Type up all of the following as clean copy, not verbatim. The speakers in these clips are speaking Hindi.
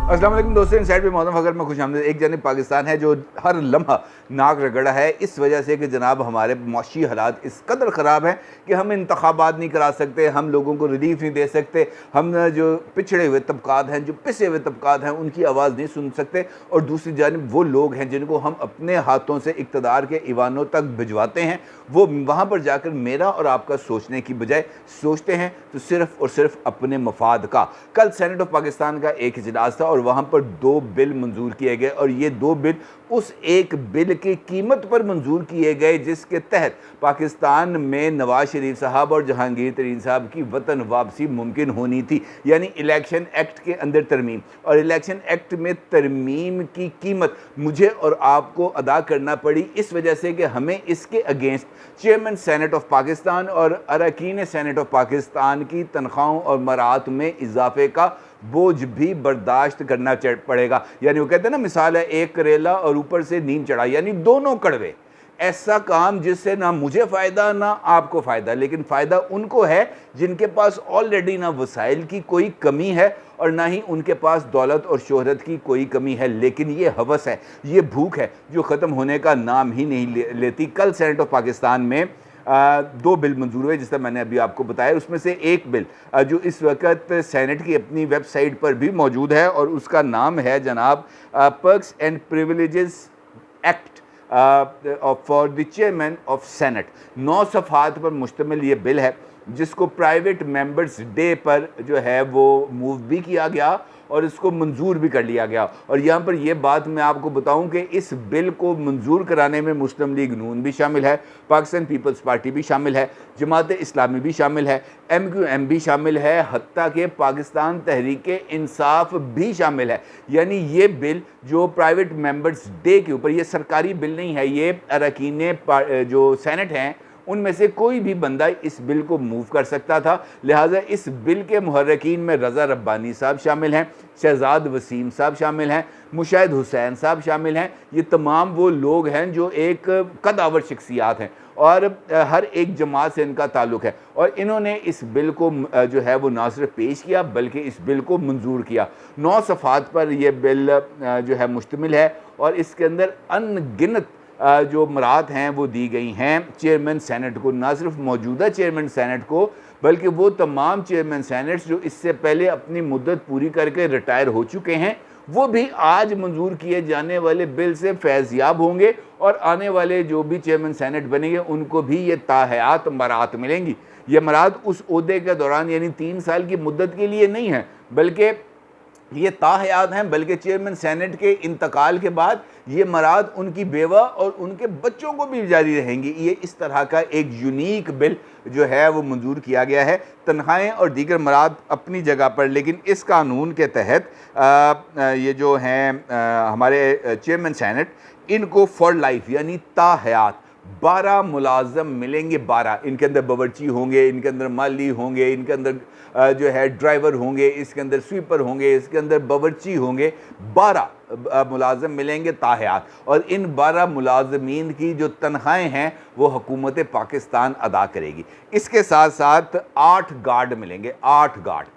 अस्सलाम वालेकुम दोस्तों, इनसाइड पे मौजूद अगर मैं खुश आमदीद। एक जानिब पाकिस्तान है जो हर लम्हा नाक रगड़ा है इस वजह से कि जनाब हमारे मुआशी हालात इस कदर ख़राब हैं कि हम इंतखाबात नहीं करा सकते, हम लोगों को रिलीफ नहीं दे सकते, हम जो पिछड़े हुए तबकात हैं, जो पिसे हुए तबकात हैं, उनकी आवाज़ नहीं सुन सकते। और दूसरी जानिब वो लोग हैं जिनको हम अपने हाथों से इक़्तिदार के ईवानों तक भिजवाते हैं, वो वहाँ पर जाकर मेरा और आपका सोचने की बजाय सोचते हैं तो सिर्फ़ और सिर्फ अपने मफाद का। कल सेनेट ऑफ पाकिस्तान का एक इजलास था और वहाँ पर 2 बिल मंजूर किए गए और ये 2 बिल उस एक बिल की कीमत पर मंजूर किए गए जिसके तहत पाकिस्तान में नवाज शरीफ साहब और जहांगीर तरीन साहब की वतन वापसी मुमकिन होनी थी, यानी इलेक्शन एक्ट के अंदर तरमीम। और इलेक्शन एक्ट में तरमीम की कीमत मुझे और आपको अदा करना पड़ी इस वजह से कि हमें इसके against chairman senate of Pakistan और अरकान सेनेट ऑफ पाकिस्तान की तनख्वाहों और मरात में इजाफे का बोझ भी बर्दाश्त करना पड़ेगा। यानी वो कहते हैं ना, मिसाल है एक करेला और ऊपर से नीम चढ़ा, यानी दोनों कड़वे। ऐसा काम जिससे ना मुझे फ़ायदा ना आपको फ़ायदा, लेकिन फ़ायदा उनको है जिनके पास ऑलरेडी ना वसाइल की कोई कमी है और ना ही उनके पास दौलत और शोहरत की कोई कमी है, लेकिन ये हवस है, ये भूख है जो ख़त्म होने का नाम ही नहीं लेती। कल सेनेट ऑफ पाकिस्तान में 2 बिल मंजूर हुए जिससे मैंने अभी आपको बताया। उसमें से एक बिल जो इस वक्त सेनेट की अपनी वेबसाइट पर भी मौजूद है और उसका नाम है जनाब perks and privileges act for the chairman of senate. 9 सफ़हात पर मुश्तमिल ये बिल है जिसको प्राइवेट मेंबर्स डे पर जो है वो मूव भी किया गया और इसको मंजूर भी कर लिया गया। और यहाँ पर यह बात मैं आपको बताऊं कि इस बिल को मंजूर कराने में मुस्लिम लीग नून भी शामिल है, पाकिस्तान पीपल्स पार्टी भी शामिल है, जमात इस्लामी भी शामिल है, MQM भी शामिल है, हत्ता के पाकिस्तान तहरीक इंसाफ भी शामिल है। यानी ये बिल जो प्राइवेट मेंबर्स डे के ऊपर, ये सरकारी बिल नहीं है, ये अरकान जो सेनेट हैं उनमें से कोई भी बंदा इस बिल को मूव कर सकता था। लिहाजा इस बिल के मुहर्रिकीन में रज़ा रब्बानी साहब शामिल हैं, शहजाद वसीम साहब शामिल हैं, मुशाहिद हुसैन साहब शामिल हैं। ये तमाम वो लोग हैं जो एक कदावर शख्सियात हैं और हर एक जमात से इनका ताल्लुक़ है और इन्होंने इस बिल को जो है वो ना सिर्फ पेश किया बल्कि इस बिल को मंजूर किया। 9 सफ़हात पर यह बिल जो है मुश्तमिल है और इसके अंदर अनगिनत जो मराहत हैं वो दी गई हैं चेयरमैन सेनेट को, ना सिर्फ मौजूदा चेयरमैन सेनेट को बल्कि वो तमाम चेयरमैन सेनेट्स जो इससे पहले अपनी मुद्दत पूरी करके रिटायर हो चुके हैं, वो भी आज मंजूर किए जाने वाले बिल से फैज़याब होंगे और आने वाले जो भी चेयरमैन सेनेट बनेंगे उनको भी ये ताहयात मराहत मिलेंगी। ये मराहत उस ओहदे के दौरान यानी 3 साल की मुद्दत के लिए नहीं है बल्कि ये ताहयात हैं, बल्कि चेयरमैन सेनेट के इंतकाल के बाद ये मराद उनकी बेवा और उनके बच्चों को भी जारी रहेंगी। ये इस तरह का एक यूनिक बिल जो है वो मंजूर किया गया है। तनख्वाहें और दीगर मराद अपनी जगह पर, लेकिन इस कानून के तहत ये जो हैं हमारे चेयरमैन सेनेट, इनको फॉर लाइफ यानी ताहयात 12 मुलाजम मिलेंगे। 12 इनके अंदर बावर्ची होंगे, इनके अंदर माली होंगे, इनके अंदर जो है ड्राइवर होंगे, इसके अंदर स्वीपर होंगे, इसके अंदर बावर्ची होंगे। 12 मुलाजम मिलेंगे ताहयात और इन 12 मुलाजमीन की जो तनख्वाहें हैं वो हुकूमत पाकिस्तान अदा करेगी। इसके साथ साथ 8 गार्ड मिलेंगे। 8 गार्ड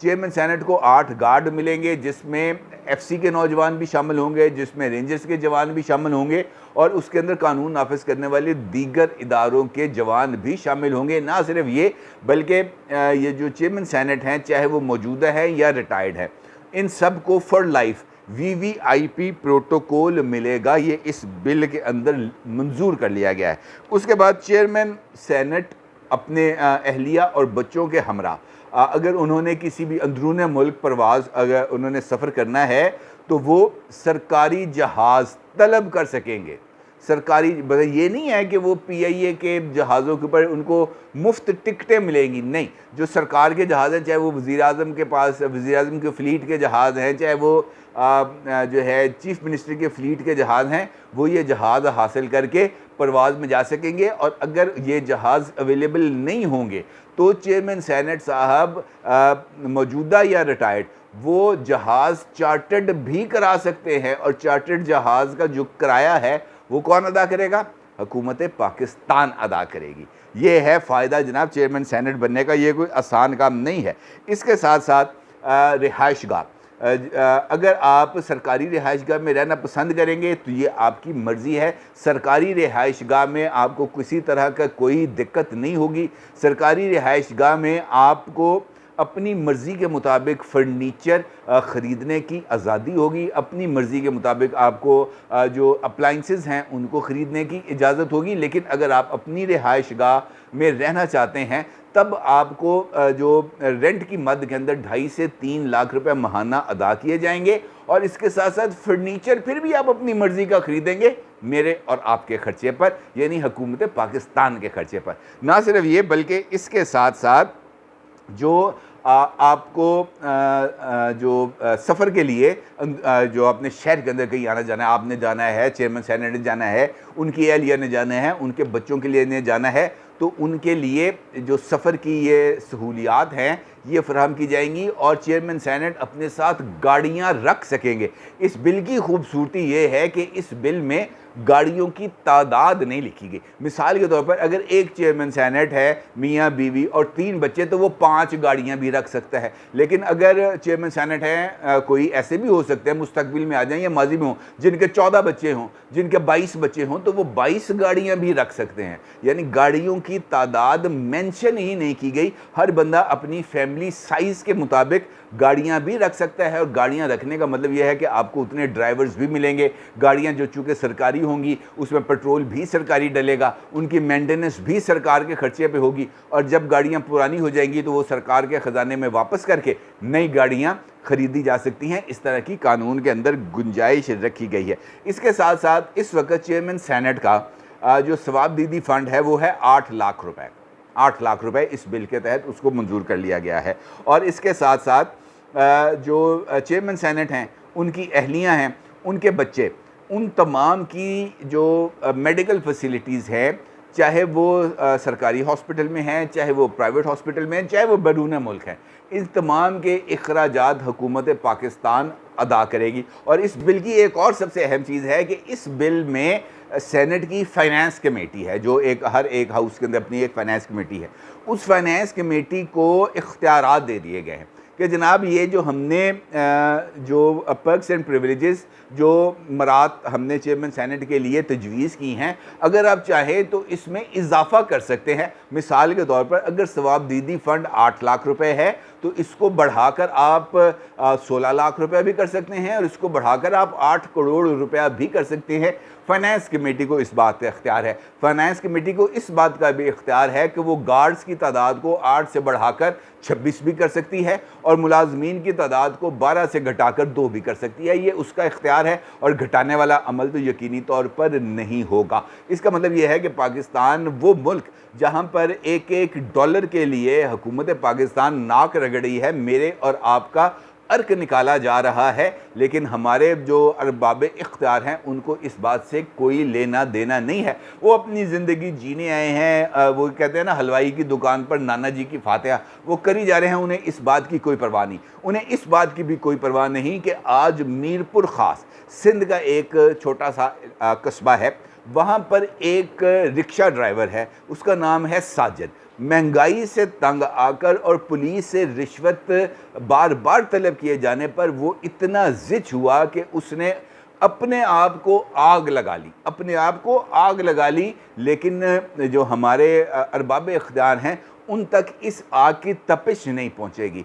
चेयरमैन सेनेट को 8 गार्ड मिलेंगे जिसमें FC के नौजवान भी शामिल होंगे, जिसमें रेंजर्स के जवान भी शामिल होंगे और उसके अंदर कानून नाफिज करने वाले दीगर इदारों के जवान भी शामिल होंगे। ना सिर्फ ये बल्कि ये जो चेयरमैन सेनेट हैं चाहे वो मौजूदा है या रिटायर्ड है, इन सब को फॉर लाइफ VVIP प्रोटोकॉल मिलेगा। ये इस बिल के अंदर मंजूर कर लिया गया है। उसके बाद चेयरमैन सेनेट अपने अहलिया और बच्चों के हमरा अगर उन्होंने किसी भी अंदरून मुल्क परवाज़ अगर उन्होंने सफ़र करना है तो वो सरकारी जहाज़ तलब कर सकेंगे। सरकारी ये नहीं है कि वो PIA के जहाज़ों के ऊपर उनको मुफ्त टिकटें मिलेंगी, नहीं। जो सरकार के जहाज़ हैं, चाहे वो वज़ीर-ए-आज़म के पास वज़ीर-ए-आज़म के फ़्लीट के जहाज़ हैं, चाहे वो जो है चीफ़ मिनिस्टर के फ़्लीट के जहाज़ हैं, वो ये जहाज़ हासिल करके परवाज़ में जा सकेंगे। और अगर ये जहाज़ अवेलेबल नहीं होंगे तो चेयरमैन सेनेट साहब मौजूदा या रिटायर्ड वो जहाज़ चार्टर्ड भी करा सकते हैं और चार्टर्ड जहाज़ का जो किराया है वो कौन अदा करेगा? हुकूमत पाकिस्तान अदा करेगी। ये है फ़ायदा जनाब चेयरमैन सेनेट बनने का। ये कोई आसान काम नहीं है। इसके साथ साथ रिहाइश गाह, अगर आप सरकारी रिहाइशगाह में रहना पसंद करेंगे तो ये आपकी मर्ज़ी है। सरकारी रिहाइशगाह में आपको किसी तरह का कोई दिक्कत नहीं होगी। सरकारी रिहाइशगाह में आपको अपनी मर्ज़ी के मुताबिक फ़र्नीचर ख़रीदने की आज़ादी होगी। अपनी मर्ज़ी के मुताबिक आपको जो अप्लाइंसेस हैं उनको ख़रीदने की इजाज़त होगी। लेकिन अगर आप अपनी रिहाइशगाह में रहना चाहते हैं तब आपको जो रेंट की मद के अंदर 2.5 से 3 लाख रुपए माहाना अदा किए जाएंगे और इसके साथ साथ फर्नीचर फिर भी आप अपनी मर्ज़ी का ख़रीदेंगे, मेरे और आपके ख़र्चे पर, यानी हुकूमत पाकिस्तान के ख़र्चे पर। ना सिर्फ ये बल्कि इसके साथ साथ जो आपको जो सफ़र के लिए जो अपने शहर के अंदर कहीं आना जाना है, आपने जाना है, चेयरमैन सेनेट ने जाना है, उनकी एहलिया ने जाना है, उनके बच्चों के लिए ने जाना है, तो उनके लिए जो सफ़र की ये सहूलियात हैं ये फ़राहम की जाएंगी और चेयरमैन सेनेट अपने साथ गाड़ियाँ रख सकेंगे। इस बिल की खूबसूरती ये है कि इस बिल में गाड़ियों की तादाद नहीं लिखी गई। मिसाल के तौर पर अगर एक चेयरमैन सेनेट है, मियाँ बीवी और 3 बच्चे, तो वो 5 गाड़ियाँ भी रख सकता है। लेकिन अगर चेयरमैन सेनेट है, कोई ऐसे भी हो सकते हैं मुस्तकबिल में आ जाएं या माजी में हों जिनके 14 बच्चे हों, जिनके 22 बच्चे हों, तो वो 22 गाड़ियाँ भी रख सकते हैं। यानी गाड़ियों की तादाद मेंशन ही नहीं की गई। हर बंदा अपनी फैमिली साइज़ के मुताबिक गाड़ियाँ भी रख सकता है और गाड़ियाँ रखने का मतलब यह है कि आपको उतने ड्राइवर्स भी मिलेंगे। गाड़ियाँ जो चूँकि सरकारी होंगी उसमें पेट्रोल भी सरकारी डलेगा, उनकी मेंटेनेंस भी सरकार के खर्चे पे होगी और जब गाड़ियाँ पुरानी हो जाएंगी तो वो सरकार के ख़जाने में वापस करके नई गाड़ियाँ ख़रीदी जा सकती हैं। इस तरह की कानून के अंदर गुंजाइश रखी गई है। इसके साथ साथ इस वक्त चेयरमैन सेनेट का जो सवाबदीदी फ़ंड है वो है 8 लाख रुपए। 8 लाख रुपए इस बिल के तहत उसको मंजूर कर लिया गया है। और इसके साथ साथ जो चेयरमैन सेनेट हैं, उनकी अहलियाँ हैं, उनके बच्चे, उन तमाम की जो मेडिकल फैसिलिटीज़ हैं, चाहे वो सरकारी हॉस्पिटल में हैं, चाहे वो प्राइवेट हॉस्पिटल में हैं, चाहे वो बैरून मुल्क हैं, इन तमाम के इखराजात हुकूमत पाकिस्तान अदा करेगी। और इस बिल की एक और सबसे अहम चीज़ है कि इस बिल में सेनेट की फ़ाइनेंस कमेटी है, जो हर एक हाउस के अंदर अपनी एक फ़ाइनेंस कमेटी है। उस फ़ाइनेंस कमेटी को इख्तियारात दे दिए गए हैं कि जनाब ये जो हमने जो पर्क्स एंड प्रिविलेजेस जो मरात हमने चेयरमैन सेनेट के लिए तजवीज़ की हैं, अगर आप चाहें तो इसमें इजाफ़ा कर सकते हैं। मिसाल के तौर पर अगर सवाबदीदी फ़ंड 8 लाख रुपए है तो इसको बढ़ाकर आप 16 लाख रुपए भी कर सकते हैं और इसको बढ़ाकर आप 8 करोड़ रुपया भी कर सकते हैं। फ़ाइनेंस कमेटी को इस बात का इख्तियार है। फ़ाइनेंस कमेटी को इस बात का भी इख्तियार है कि वो गार्ड्स की तादाद को 8 से बढ़ाकर 26 भी कर सकती है और मुलाजमीन की तादाद को 12 से घटाकर 2 भी कर सकती है। ये उसका इख्तियार है और घटाने वाला अमल तो यकीनी तौर पर नहीं होगा। इसका मतलब ये है कि पाकिस्तान वो मुल्क जहाँ पर एक डॉलर के लिए हुकूमत पाकिस्तान नाक रगड़ी है, मेरे और आपका अर्क निकाला जा रहा है, लेकिन हमारे जो अरबाब इख्तियार हैं उनको इस बात से कोई लेना देना नहीं है। वो अपनी ज़िंदगी जीने आए हैं। वो कहते हैं ना, हलवाई की दुकान पर नाना जी की फातिहा, वो करी जा रहे हैं। उन्हें इस बात की कोई परवाह नहीं। उन्हें इस बात की भी कोई परवाह नहीं कि आज मीरपुर ख़ास सिंध का एक छोटा सा कस्बा है, वहाँ पर एक रिक्शा ड्राइवर है, उसका नाम है साजिद। महंगाई से तंग आकर और पुलिस से रिश्वत बार बार तलब किए जाने पर वो इतना ज़िद हुआ कि उसने अपने आप को आग लगा ली, अपने आप को आग लगा ली। लेकिन जो हमारे अरबाब इख्तियार हैं उन तक इस आग की तपिश नहीं पहुँचेगी।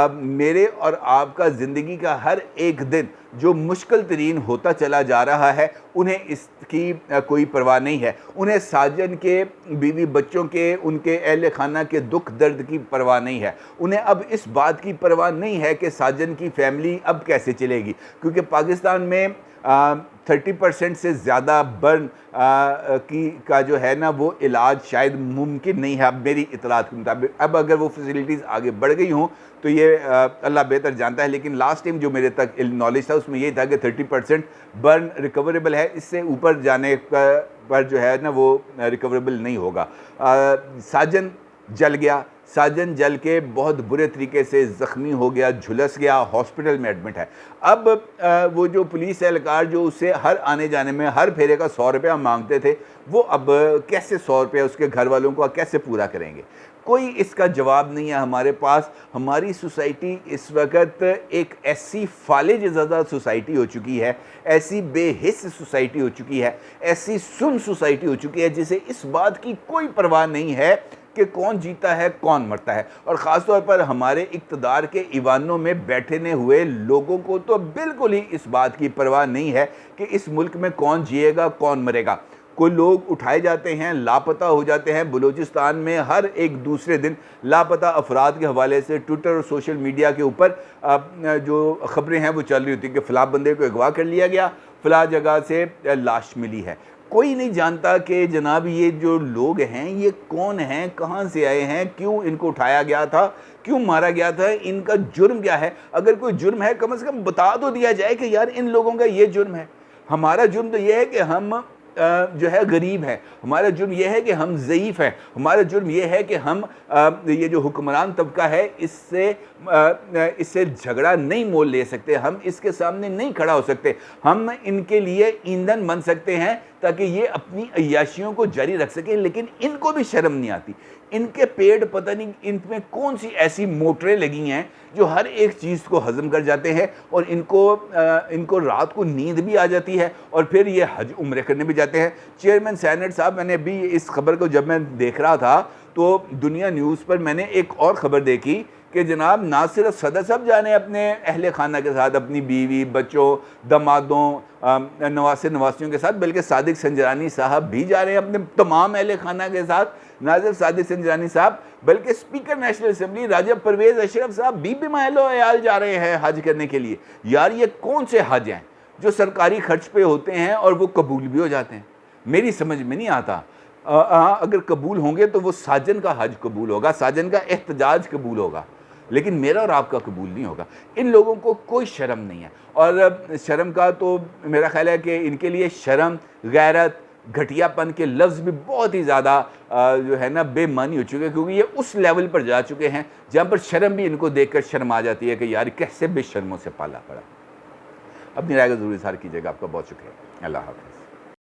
मेरे और आपका ज़िंदगी का हर एक दिन जो मुश्किल तरीन होता चला जा रहा है, उन्हें इसकी कोई परवाह नहीं है। उन्हें साजन के बीवी बच्चों के, उनके अहल खाना के दुख दर्द की परवाह नहीं है। उन्हें अब इस बात की परवाह नहीं है कि साजन की फैमिली अब कैसे चलेगी, क्योंकि पाकिस्तान में 30% से ज़्यादा बर्न का जो है ना वो इलाज शायद मुमकिन नहीं है अब मेरी इतलात के मुताबिक। अब अगर वो फैसिलिटीज़ आगे बढ़ गई हों तो ये अल्लाह बेहतर जानता है, लेकिन लास्ट टाइम जो मेरे तक नॉलेज था उसमें ये था कि 30% बर्न रिकवरेबल है, इससे ऊपर जाने पर जो है ना वो रिकवरेबल नहीं होगा। साजन जल गया, साजन जल के बहुत बुरे तरीके से ज़ख्मी हो गया, झुलस गया, हॉस्पिटल में एडमिट है। अब वो जो पुलिस एहलकार जो उससे हर आने जाने में हर फेरे का 100 रुपया मांगते थे, वो अब कैसे 100 रुपया उसके घर वालों को कैसे पूरा करेंगे। कोई इसका जवाब नहीं है हमारे पास। हमारी सोसाइटी इस वक्त एक ऐसी फालिज ज़्यादा सोसाइटी हो चुकी है, ऐसी बेहिस सोसाइटी हो चुकी है, ऐसी सुन सोसाइटी हो चुकी है जिसे इस बात की कोई परवाह नहीं है कि कौन जीता है कौन मरता है। और ख़ास तौर पर हमारे इक़्तिदार के ईवानों में बैठने हुए लोगों को तो बिल्कुल ही इस बात की परवाह नहीं है कि इस मुल्क में कौन जिएगा कौन मरेगा। कोई लोग उठाए जाते हैं, लापता हो जाते हैं। बलूचिस्तान में हर एक दूसरे दिन लापता अफराद के हवाले से ट्विटर और सोशल मीडिया के ऊपर जो ख़बरें हैं वो चल रही होती हैं कि फ़लाँ बंदे को अगवा कर लिया गया, फ़लाँ जगह से लाश मिली है। कोई नहीं जानता कि जनाब ये जो लोग हैं ये कौन हैं, कहाँ से आए हैं, क्यों इनको उठाया गया था, क्यों मारा गया था, इनका जुर्म क्या है। अगर कोई जुर्म है कम से कम बता तो दिया जाए कि यार इन लोगों का ये जुर्म है। हमारा जुर्म तो ये है कि हम जो है गरीब है, हमारा जुर्म यह है कि हम ज़ईफ़ हैं, हमारा जुर्म यह है कि हम ये जो हुक्मरान तबका है इससे झगड़ा नहीं मोल ले सकते, हम इसके सामने नहीं खड़ा हो सकते, हम इनके लिए ईंधन बन सकते हैं ताकि ये अपनी अय्याशियों को जारी रख सकें। लेकिन इनको भी शर्म नहीं आती। इनके पेट पता नहीं इनमें कौन सी ऐसी मोटरें लगी हैं जो हर एक चीज़ को हज़म कर जाते हैं और इनको रात को नींद भी आ जाती है और फिर ये हज उम्रे करने भी जाते हैं। चेयरमैन सेनेट साहब, मैंने अभी इस खबर को जब मैं देख रहा था तो दुनिया न्यूज़ पर मैंने एक और ख़बर देखी कि जनाब ना सिर्फ सदर साहब जाने अपने अहले खाना के साथ, अपनी बीवी, बच्चों, दमादों, नवासे नवासियों के साथ, बल्कि सादिक संजरानी साहब भी जा रहे हैं अपने तमाम अहले खाना के साथ। ना सिर्फ सादिक संजरानी साहब बल्कि स्पीकर नेशनल असम्बली राजा परवेज़ अशरफ साहब भी महलो अयाल जा रहे हैं हज करने के लिए। यार ये कौन से हज हैं जो सरकारी खर्च पे होते हैं और वो कबूल भी हो जाते हैं? मेरी समझ में नहीं आता। अगर कबूल होंगे तो वो साजन का हज कबूल होगा, साजन का एहतजाज कबूल होगा, लेकिन मेरा और आपका कबूल नहीं होगा। इन लोगों को कोई शर्म नहीं है। और शर्म का तो मेरा ख्याल है कि इनके लिए शर्म, गैरत, घटियापन के लफ्ज़ भी बहुत ही ज़्यादा जो है ना बेमानी हो चुके हैं, क्योंकि ये उस लेवल पर जा चुके हैं जहाँ पर शर्म भी इनको देखकर शर्म आ जाती है कि यार कैसे बेशर्मों से पाला पड़ा। अपनी राय का ज़रूर इज़हार कीजिएगा। आपका बहुत शुक्रिया। अल्लाह हाफ़िज़।